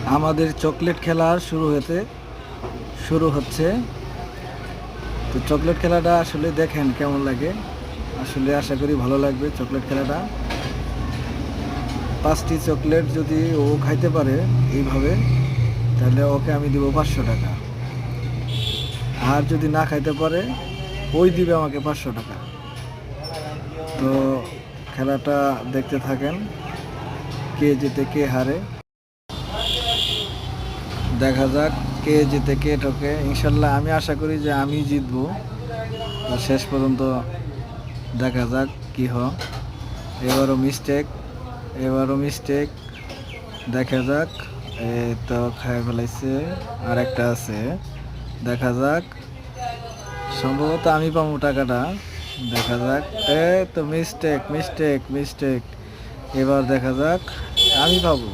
আমাদের চকলেট খেলা শুরু হচ্ছে। তো চকলেট খেলাটা আসলে দেখেন কেমন লাগে। আসলে আশা করি ভালো লাগবে চকলেট খেলাটা। 5টি চকলেট যদি ও খাইতে পারে এইভাবে, তাহলে ওকে আমি দিব 500 টাকা। আর যদি না খাইতে পারে, ওই দিবে আমাকে 500 টাকা। তো খেলাটা দেখতে থাকেন, কে জিতে কে হারে। দেখা যাক কে জিতে কে ঠকে। ইনশাল্লাহ আমি আশা করি যে আমি জিতবো। তো শেষ পর্যন্ত দেখা যাক কি হয়। এবারও মিস্টেক। দেখা যাক। এই তো খাই ফেলাইছে। আর একটা আছে, দেখা যাক। সম্ভবত আমি পাবো টাকাটা। দেখা যাক। এই তো মিস্টেক। এবার দেখা যাক আমি পাবো।